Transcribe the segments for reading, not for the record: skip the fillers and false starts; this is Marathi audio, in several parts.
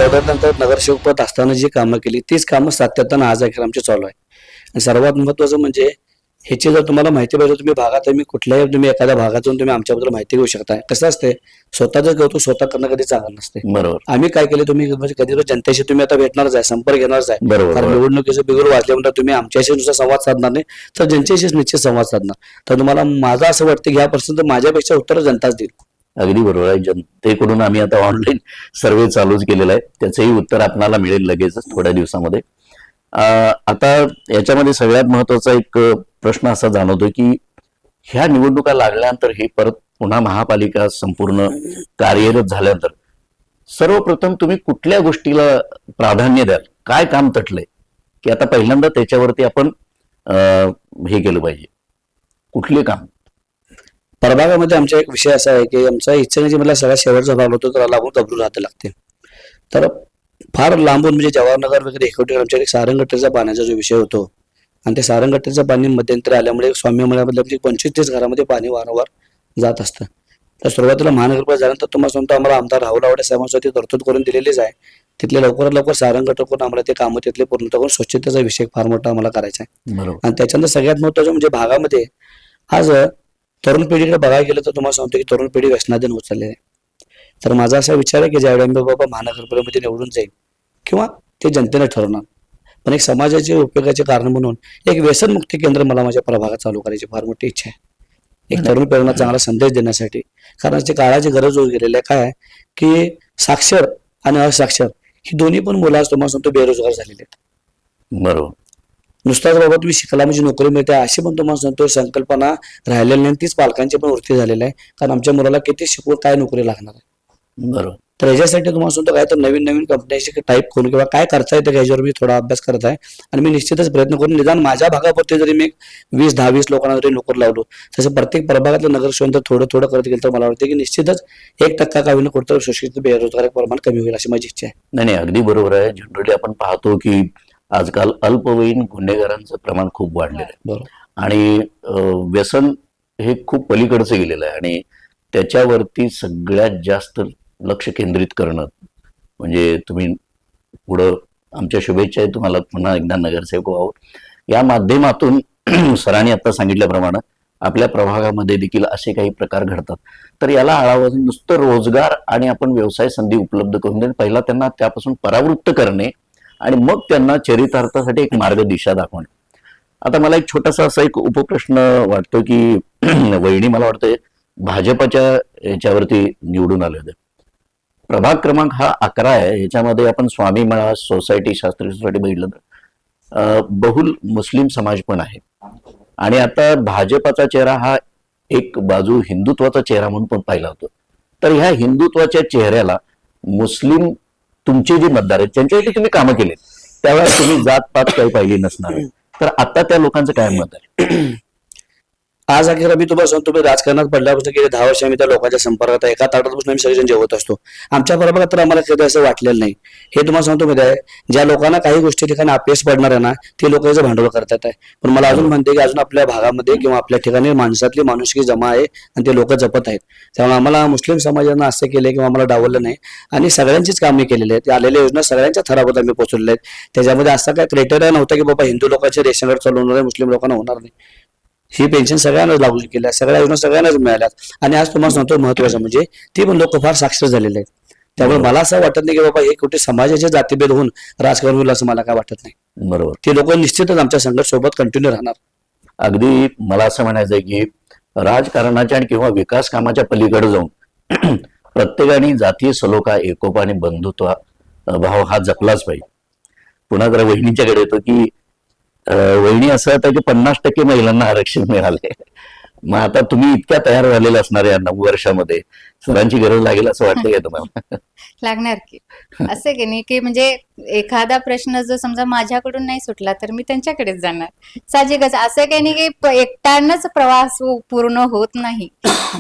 निवडल्यानंतर नगरसेवक पद असताना जी कामं केली तीच कामं सातत्यानं आज अखेर आमची चालू आहे. आणि सर्वात महत्वाचं म्हणजे ह्याची जर तुम्हाला माहिती पाहिजे तुम्ही भागात तुम्ही कुठल्याही तुम्ही एखाद्या भागातून तुम्ही आमच्याबद्दल माहिती घेऊ शकताय. कसं असते स्वतःच कौतुक स्वतः करणं कधी चांगलं नसते. बरोबर आम्ही काय केले तुम्ही म्हणजे कधी जनतेशी तुम्ही आता भेटणारच आहे, संपर्क घेणारच आहे. बरोबर कारण बरोबर. निवडणुकीचं बिगुल वाजल्यानंतर तुम्ही आमच्याशी नुसता संवाद साधणार नाही तर जनतेशीच निश्चित संवाद साधणार. तर तुम्हाला माझं असं वाटतं की ह्यापासून माझ्यापेक्षा उत्तर जनताच देईल. अगदी बरोबर आहे. जनतेकडून आम्ही आता ऑनलाईन सर्वे चालूच केलेला आहे, त्याचंही उत्तर आपल्याला मिळेल लगेचच थोड्या दिवसामध्ये. आता याच्यामध्ये सगळ्यात महत्वाचा एक प्रश्न असा जाणवतो की ह्या निवडणुका लागल्यानंतर हे परत पुन्हा महापालिका संपूर्ण कार्यरत झाल्यानंतर सर्वप्रथम तुम्ही कुठल्या गोष्टीला प्राधान्य द्याल? काय काम तटलंय की आता पहिल्यांदा त्याच्यावरती आपण हे केलं पाहिजे? कुठले काम? प्रभागामध्ये आमचा एक विषय असा आहे की आमचा इच्छा मला सगळ्यात शेवटचा भाग होतो त्याला लागून कबरू राहते लागते. तर फार लांबून म्हणजे जवाहरनगर वगैरे एकवटे आमच्या एक सारंगट्टीचा पाण्याचा जो विषय होतो आणि त्या सारंगट्टीचं पाणी मध्यंतरी आल्यामुळे स्वामी मळ्यामधल्या म्हणजे 25-30 घरामध्ये पाणी वारंवार जात असतं. तर सुरुवातीला महानगरपालिका झाल्यानंतर तुम्हाला सांगतो आम्हाला आमदार राहुल आवडे साहेबांसाठी तरतूद करून दिलेलीच आहे. तिथले लवकरात लवकर सारंगट करून आम्हाला ते कामं तिथले पूर्ण करून स्वच्छतेचा विषय फार मोठा आम्हाला करायचा आहे. बरोबर आणि त्याच्यानंतर सगळ्यात महत्त्वाचं म्हणजे भागामध्ये आज तरुण पिढीकडे बघायला गेलं तर तुम्हाला सांगतो की तरुण पिढी व्यसनाधीन होत चाललेली आहे. तर माझा असा विचार आहे की ज्यावेळी आम्ही बाबा महानगरपालिकेमध्ये निवडून जाईल किंवा ते जनतेने ठरवणार, पण एक समाजाचे उपयोगाचे कारण म्हणून एक व्यसनमुक्ती केंद्र मला माझ्या प्रभागात चालू करायची फार मोठी इच्छा आहे. एक तरुण पिढीला चांगला संदेश देण्यासाठी. कारण ती काळाची गरज होत गेलेली आहे. काय आहे की साक्षर आणि असाक्षर ही दोन्ही पण मुलं आज तुम्हाला सांगतो बेरोजगार झालेले आहेत. बरोबर. नुसताच बाबा तुम्ही शिकला म्हणजे नोकरी मिळते अशी पण तुम्हाला सांगतो संकल्पना राहिलेली नाही. तीच पालकांची पण वृत्ती झालेली आहे. कारण आमच्या मुलाला किती शिकवून काय नोकरी लागणार आहे. बरोबर. तर याच्यासाठी तुम्हाला सांगतो काय तर नवीन नवीन कंपन्याशी टाईप करून किंवा काय करता येतं ह्याच्यावर मी थोडा अभ्यास करत आहे. आणि मी निश्चितच प्रयत्न करून निदान माझ्या भागापुरते जरी मी 20-10-20 लोकांना जरी नोकरी लावलो तसं प्रत्येक प्रभागातलं नगरसेवक थोडं थोडं करत गेलं तर मला वाटतं की निश्चितच 1% का होईना कुठं सुशिक्षित बेरोजगार प्रमाण कमी होईल अशी माझी इच्छा आहे. नाही अगदी बरोबर आहे. जनरली आपण पाहतो की आजकाल अल्पवयीन गुन्हेगारांचं प्रमाण खूप वाढलेलं आहे. बरोबर. आणि व्यसन हे खूप पलीकडचं गेलेलं आहे आणि त्याच्यावरती सगळ्यात जास्त लक्ष केंद्रित करणं म्हणजे तुम्ही पुढं आमच्या शुभेच्छा आहे तुम्हाला पुन्हा एकदा नगरसेवक व्हावं. या माध्यमातून सरांनी आता सांगितल्याप्रमाणे आपल्या प्रभागामध्ये देखील असे काही प्रकार घडतात. तर याला आळा घालून नुसतं रोजगार आणि आपण व्यवसाय संधी उपलब्ध करून देणे, पहिला त्यांना त्यापासून परावृत्त करणे आणि मग त्यांना चरितार्थासाठी एक मार्गदिशा दाखवणे. आता मला एक छोटासा असा एक उपप्रश्न वाटतो की वहिनी मला वाटतं भाजपच्या याच्यावरती निवडून आले होते. प्रभाग क्रमांक हा 11 आहे. याच्यामध्ये आपण स्वामी मळा सोसायटी शास्त्री सोसायटी बघितलं तर बहुल मुस्लिम समाज पण आहे. आणि आता भाजपाचा चेहरा हा एक बाजू हिंदुत्वाचा चेहरा म्हणून पण पाहिला होतो. तर ह्या हिंदुत्वाच्या चेहऱ्याला मुस्लिम तुमचे जे मतदार आहेत त्यांच्यासाठी तुम्ही कामं केलीत त्यावेळेस तुम्ही जातपात काही पाहिली नसणार. तर आता त्या लोकांचं काय मत आहे? आज अखेर मी तुम्हाला सांगतो मी राजकारणात पडल्यापासून गेले 10 वर्ष आम्ही त्या लोकांच्या संपर्कात आहे. एका ताटापासून आम्ही सगळेजण जेवत असतो. आमच्या प्रभागात तर आम्हाला कधी असं वाटलेलं नाही. हे तुम्हाला सांगतो माहिती आहे ज्या लोकांना काही गोष्टी ठिकाणी अपयश पडणार आहे ना ते लोक याचं भांडवल करतात आहे. पण मला अजून म्हणते की अजून आपल्या भागामध्ये किंवा आपल्या ठिकाणी माणसातली माणुसकी जमा आहे आणि ते लोक जपत आहेत. त्यामुळे आम्हाला मुस्लिम समाजानं असं केलं किंवा आम्हाला डावललं नाही आणि सगळ्यांचीच कामे केलेली आहेत. आलेल्या योजना सगळ्यांच्या थरावर आम्ही पोहोचलेल्या आहेत. त्याच्यामध्ये असा काय क्रायटेरिया नव्हता की बाबा हिंदू लोकांचे रेशन कार्ड चालू होणार आहे मुस्लिम लोकांना होणार नाही. ही पेन्शन सगळ्यांनाच लागू केल्या, सगळ्या योजना सगळ्यांनाच मिळाल्यात. आणि आज तुम्हाला सांगतो महत्वाचं म्हणजे ती पण लोक फार साक्षर झालेले आहेत. त्यामुळे मला असं वाटत नाही की बाबा हे कुठे समाजाचे जातीभेद होऊन राजकारण होईल असं मला काय वाटत नाही. बरोबर. ते लोक निश्चितच आमच्या संघर्ष सोबत कंटिन्यू राहणार. अगदी मला असं म्हणायचं आहे की राजकारणाच्या आणि किंवा विकास कामाच्या पलीकडे जाऊन प्रत्येकाने जातीय सलोखा एकोपा आणि बंधुत्व भाव हा जपलाच पाहिजे. पुन्हा जरा वहिनीच्याकडे येतो की वहिनी असं होतं की 50% महिलांना आरक्षण मिळाले. मग आता तुम्ही इतक्या तयार झालेल्या असणार या 9 वर्षामध्ये सरांची गरज लागेल असं वाटतं का तुम्हाला? लागणार की असं की नाही की म्हणजे एखादा प्रश्न जर समजा माझ्याकडून नाही सुटला तर मी त्यांच्याकडेच जाणार. साहजिकच असं काही नाही की एकट्यानंच प्रवास पूर्ण होत नाही,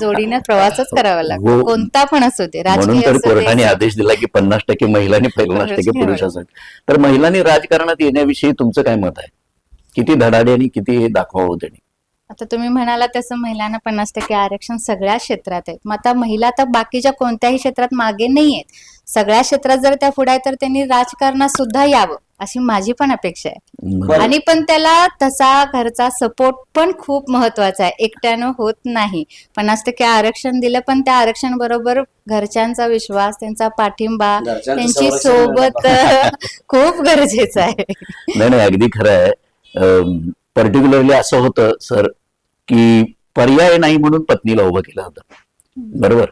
जोडीनं प्रवासच करावा लागतो कोणता पण असू दे. म्हणून तर कोर्टाने आदेश दिला की 50% महिलांनी 50% पुरुषांसाठी. तर महिलांनी राजकारणात येण्याविषयी तुमचं काय मत आहे? किती धडाडे आणि किती हे दाखवावं त्यांनी? आता तुम्ही म्हणाला तसं महिलांना 50% आरक्षण सगळ्या क्षेत्रात आहे. मग आता महिला आता बाकीच्या कोणत्याही क्षेत्रात मागे नाही आहेत. सगळ्या क्षेत्रात जर त्या पुढे आहेत तर त्यांनी राजकारणात सुद्धा यावं अशी माझी पण अपेक्षा आहे. बरं. आणि पण त्याला तसा घरचा सपोर्ट पण खूप महत्वाचा आहे. एकट्यानं होत नाही. 50% आरक्षण दिलं पण त्या आरक्षण बरोबर घरच्यांचा विश्वास, त्यांचा पाठिंबा, घरच्यांचं त्यांची संरक्षण सोबत खूप गरजेचं आहे. नाही, अगदी खरं आहे. पर्टिक्युलरली असं होतं सर की पर्याय नाही म्हणून पत्नीला उभं केलं होतं, बरोबर.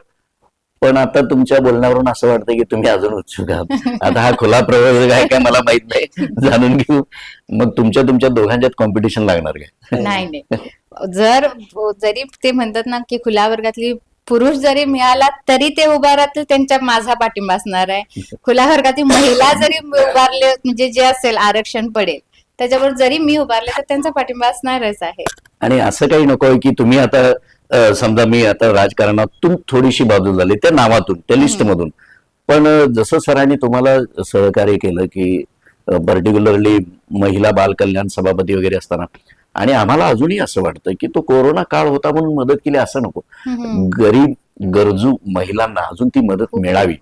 पण आता तुमच्या बोलण्यावरून असं वाटतं की तुम्ही अजून उत्सुक आहात. आता हा खुला प्रवेश आहे काय मला माहित नाही, जाणून घेऊ. मग तुमच्या दोघांच्यात कॉम्पिटिशन लागणार काय? नाही. जरी ते म्हणतात ना की खुल्या वर्गातली पुरुष जरी मिळाला तरी ते उभा राहतील, त्यांच्या माझा पाठिंबा असणार आहे. खुल्या वर्गातील महिला जरी उभारले म्हणजे जे असेल आरक्षण पडेल त्याच्यावर जरी मी उभारले तर त्यांचा पाठिंबा असणारच आहे. आणि असं काही नकोय की तुम्ही आता समजा मी आता राजकारणातून थोडीशी बाजू झाली त्या नावातून, त्या लिस्टमधून, पण जसं सरांनी तुम्हाला सहकार्य केलं की पर्टिक्युलरली महिला बाल कल्याण सभापती वगैरे असताना, आणि आम्हाला अजूनही असं वाटतं की तो कोरोना काळ होता म्हणून मदत केली असं नको. गरीब गरजू महिलांना अजून ती मदत मिळावी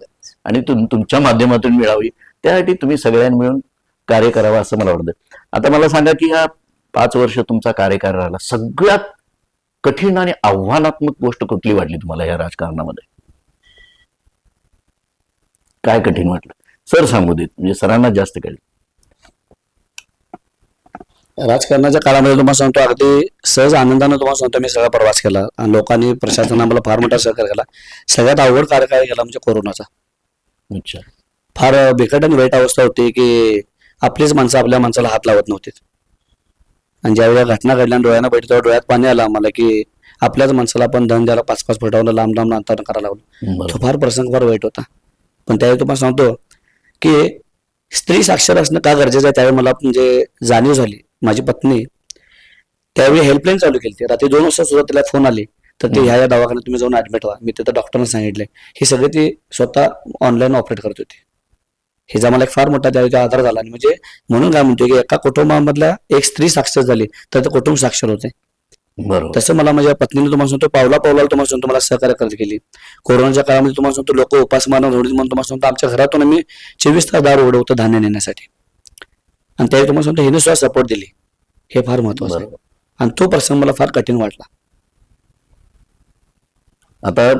आणि तुमच्या माध्यमातून मिळावी, त्यासाठी तुम्ही सगळ्यांनी मिळून कार्य करावं असं मला वाटतं. आता मला सांगा की ह्या 5 वर्ष तुमचा कार्यकाळ राहिला, सगळ्यात कठीण आणि आव्हानात्मक गोष्ट कुठली वाटली तुम्हाला या राजकारणामध्ये? काय कठीण वाटलं सर, सांगू देत, म्हणजे सरांना जास्त कळलं. राजकारणाच्या काळामध्ये तुम्हाला सांगतो अगदी सहज आनंदानं तुम्हाला सांगतो मी सगळा प्रवास केला आणि लोकांनी प्रशासनाने मला फार मोठा सहकार्य केला. सगळ्यात अवघड कार्यकाळ गेला म्हणजे कोरोनाचा. अच्छा. फार बिकट आणि वाईट अवस्था होती की आपलीच माणसं आपल्या माणसाला हात लावत नव्हती. आणि ज्यावेळी घटना घडल्या डोळ्यानं बैठ तेव्हा डोळ्यात पाणी आलं आम्हाला की आपल्याच माणसाला आपण धन द्यायला 5-5 फुटावलं लांब लांब अंतर करायला लागलो. बरोबर. तो फार प्रसंग फार वाईट होता. पण त्यावेळी तुम्हाला सांगतो की स्त्री साक्षर असणं का गरजेचं आहे त्यावेळी मला म्हणजे जाणीव झाली. माझी पत्नी त्यावेळी हेल्पलाईन चालू केली. रात्री 2 वाजता सुद्धा तिला फोन आली तर ते ह्या दवाखान्यात तुम्ही जाऊन ऍडमिट व्हा. मी तिथं डॉक्टरने सांगितलंय. ही सगळी ती स्वतः ऑनलाईन ऑपरेट करत होती. हिचा मला एक फार मोठा त्यावेळी आधार झाला. आणि म्हणजे म्हणून काय म्हणतोय की एका कुटुंबामधल्या एक स्त्री साक्षर झाली तर ते कुटुंब साक्षर होते. बरोबर. तसं मला माझ्या पत्नीने तुम्हाला सांगतो पावला तुम्हाला सांगतो मला सहकार्य करत गेली. कोरोनाच्या काळामध्ये तुम्हाला सांगतो लोक उपासमार म्हणून तुम्हाला सांगतो आमच्या घरातून आम्ही 24 तास दार उघडं होतं धान्य नेण्यासाठी. आणि त्यावेळी तुम्हाला सांगतो हिने सुद्धा सपोर्ट दिली. हे फार महत्वाचं आहे. आणि तो प्रसंग मला फार कठीण वाटला. आता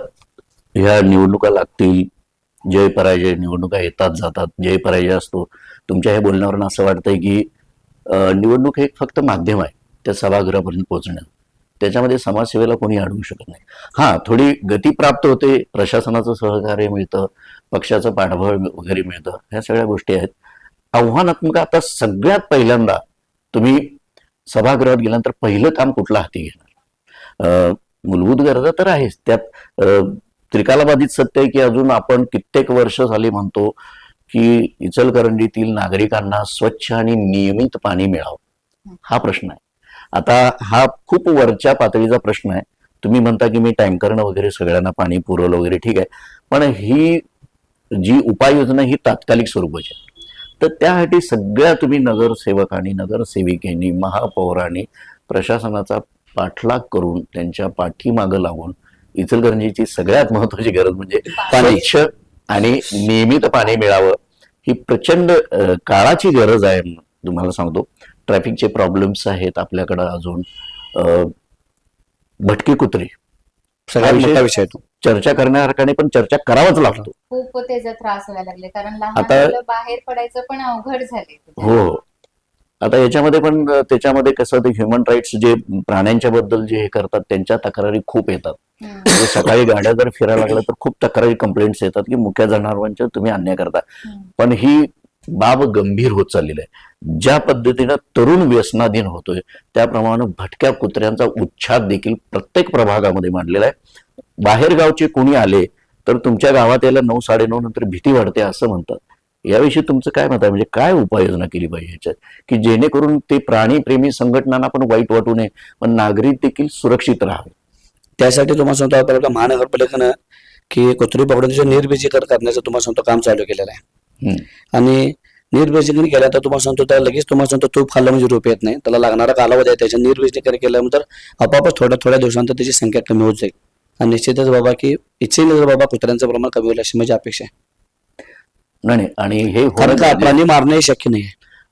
ह्या निवडणुका लागतील, जय पराजय निवडणुका येतात जातात, जय पराजय असतो. तुमच्या हे बोलण्यावरून असं वाटतंय की निवडणूक हे फक्त माध्यम आहे त्या सभागृहापर्यंत पोहोचण्यात. त्याच्यामध्ये समाजसेवेला कोणी अडवू शकत नाही. हा, थोडी गती प्राप्त होते, प्रशासनाचं सहकार्य मिळतं, पक्षाचं पाठबळ वगैरे मिळतं, ह्या सगळ्या गोष्टी आहेत. आव्हानात्मक आता सगळ्यात पहिल्यांदा तुम्ही सभागृहात गेल्यानंतर पहिलं काम कुठलं हाती घेणार? मूलभूत गरजा तर आहेच, त्यात त्रिकालाबाधित सत्य आहे की अजून आपण कित्येक वर्ष झाली म्हणतो की इचलकरंजीतील नागरिकांना स्वच्छ आणि नियमित पाणी मिळावं, हा प्रश्न आहे. आता हा खूप वरच्या पातळीचा प्रश्न आहे. तुम्ही म्हणता की मी टँकरनं वगैरे सगळ्यांना पाणी पुरवलं वगैरे, ठीक आहे, पण ही जी उपाययोजना ही तात्कालिक स्वरूपाची आहे. तर त्यासाठी सगळ्या तुम्ही नगरसेवक आणि नगरसेविकेनी, महापौरांनी प्रशासनाचा पाठलाग करून त्यांच्या पाठीमागं लागून इचलकरंजीची सगळ्यात महत्वाची गरज म्हणजे स्वच्छ आणि नियमित पाणी मिळावं, ही प्रचंड काळाची गरज आहे. तुम्हाला सांगतो ट्रॅफिकचे प्रॉब्लेम्स आहेत आपल्याकडं, अजून भटकी कुत्री सगळ्यात मोठा विषय आहे तो. चर्चा करण्यासारखा नाही, पण चर्चा करावाच लागतो. खूप त्याचा त्रास व्हायला लागले कारण लहान आता- मुलं बाहेर पडायचं पण अवघड झाले. हो. आता याच्यामध्ये पण त्याच्यामध्ये कसं ते ह्युमन राईट्स जे प्राण्यांच्या बद्दल जे हे करतात त्यांच्या तक्रारी खूप येतात. म्हणजे सकाळी गाड्या जर फिरायला लागल्या तर खूप तक्रारी कंप्लेंट्स येतात की मुक्या जनावरांच्या तुम्ही अन्याय करता. पण ही बाब गंभीर होत चाललेली आहे. ज्या पद्धतीनं तरुण व्यसनाधीन होतोय त्याप्रमाणे भटक्या कुत्र्यांचा उच्छाद देखील प्रत्येक प्रभागामध्ये मांडलेला आहे. बाहेर गावचे कोणी आले तर तुमच्या गावात यायला 9-9:30 नंतर भीती वाढते असं म्हणतात. याविषयी तुमचं काय मत आहे? म्हणजे काय उपाययोजना केली पाहिजे ह्याच्यात की जेणेकरून ते प्राणीप्रेमी संघटनांना पण वाईट वाटू नये, पण नागरिक देखील सुरक्षित राहावे? त्यासाठी तुम्हाला सांगतो आपल्याला महानगरपालिकेनं की कुत्री पकडून निर्बीजीकरण करण्याचं तुम्हाला सांगतो काम चालू केलेलं आहे. आणि निर्विषयीकरण केल्यानंतर तुम्हाला सांगतो त्याला लगेच तुम्हाला सांगतो तूप खाल्लं म्हणजे रूप येत नाही. त्याला लागणारा कालावधी आहे. त्याच्या निर्विषयीकरण केल्यानंतर आपोआपच थोड्या दिवसानंतर त्याची संख्या कमी होत जाईल. आणि निश्चितच बाबा की इच्छेने बाबा कुत्र्यांचं प्रमाण कमी होईल अशी माझी अपेक्षा आहे. नाही आणि हे कारण होणं का प्राणी मारणं हे शक्य नाही.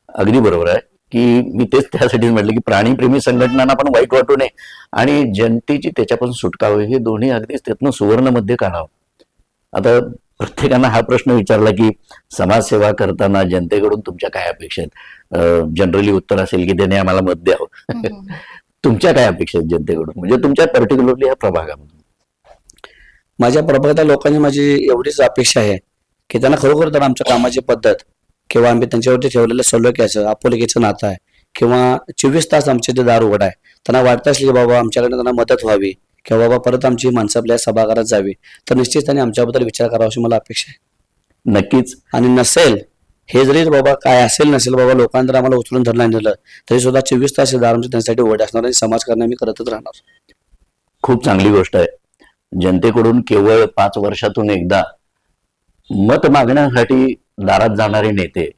अगदी बरोबर आहे की मी तेच त्यासाठीच म्हटलं की प्राणीप्रेमी संघटनांना पण वाईट वाटू नये आणि जनतेची त्याच्यापासून सुटका व्हावी, हे दोन्ही अगदीच त्यातनं सुवर्ण मध्ये काढावं. आता प्रत्येकानं हा प्रश्न विचारला की समाजसेवा करताना जनतेकडून तुमच्या काय अपेक्षा आहेत. जनरली उत्तर असेल की त्याने आम्हाला मत द्यावं. तुमच्या काय अपेक्षा आहेत जनतेकडून, म्हणजे तुमच्या पर्टिक्युलरली ह्या प्रभागामधून? माझ्या प्रभागातल्या लोकांनी माझी एवढीच अपेक्षा आहे की त्यांना खरोखर तर आमच्या कामाची पद्धत किंवा आम्ही त्यांच्यावरती ठेवलेलं सलोख्याचं आपुलकीचं नातं आहे किंवा 24 तास आमचे ते दार उघड आहे, त्यांना वाटतं असेल की बाबा आमच्याकडे त्यांना मदत व्हावी किंवा बाबा परत आमची माणसं आपल्या सभागृहात जावी, तर निश्चित त्यांनी आमच्याबद्दल विचार करावा अशी मला अपेक्षा आहे. नक्कीच. आणि नसेल हे जरी बाबा काय असेल नसेल बाबा लोकांनी जर आम्हाला उचलून धरला नेलं तरी सुद्धा 24 तास हे दार आमचे त्यांच्यासाठी उघड असणार आणि समाजकारण आम्ही करतच राहणार. खूप चांगली गोष्ट आहे. जनतेकडून केवळ 5 वर्षातून एकदा मत मागण्यासाठी दारात जाणारे नेते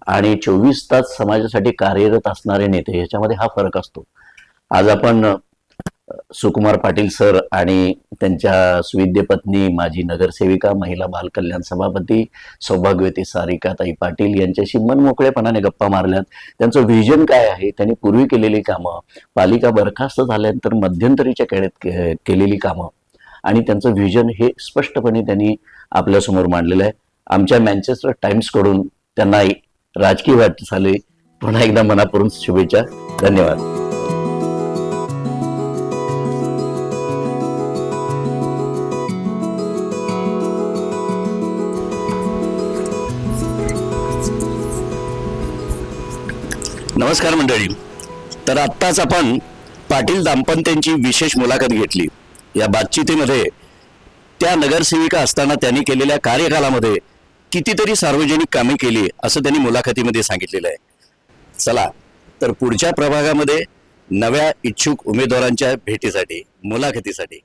आणि 24 तास समाजासाठी कार्यरत असणारे नेते, ह्याच्यामध्ये हा फरक असतो. आज आपण सुकुमार पाटील सर आणि त्यांच्या सुविद्य पत्नी माजी नगरसेविका महिला बाल कल्याण सभापती सौभाग्यवती सारिकाताई पाटील यांच्याशी मनमोकळेपणाने गप्पा मारल्यात. त्यांचं व्हिजन काय आहे, त्यांनी पूर्वी केलेली कामं, पालिका बरखास्त झाल्यानंतर मध्यंतरीच्या काळात केलेली कामं आणि त्यांचं व्हिजन हे स्पष्टपणे त्यांनी आपल्यासमोर मांडलेलं आहे. आमच्या मँचेस्टर टाइम्स कडून त्यांना राजकीय वाटचाली पुन्हा एकदा मनापासून शुभेच्छा. धन्यवाद. नमस्कार मंडळी. तर आत्ताच आपण पाटील दाम्पत्यांची विशेष मुलाखत घेतली. या बातचीतीमध्ये त्या नगरसेविका असताना त्यांनी केलेल्या कार्यकालामध्ये कितीतरी सार्वजनिक कामे केली असं त्यांनी मुलाखतीमध्ये सांगितलेलं आहे. चला तर पुढच्या प्रभागामध्ये नव्या इच्छुक उमेदवारांच्या भेटीसाठी मुलाखतीसाठी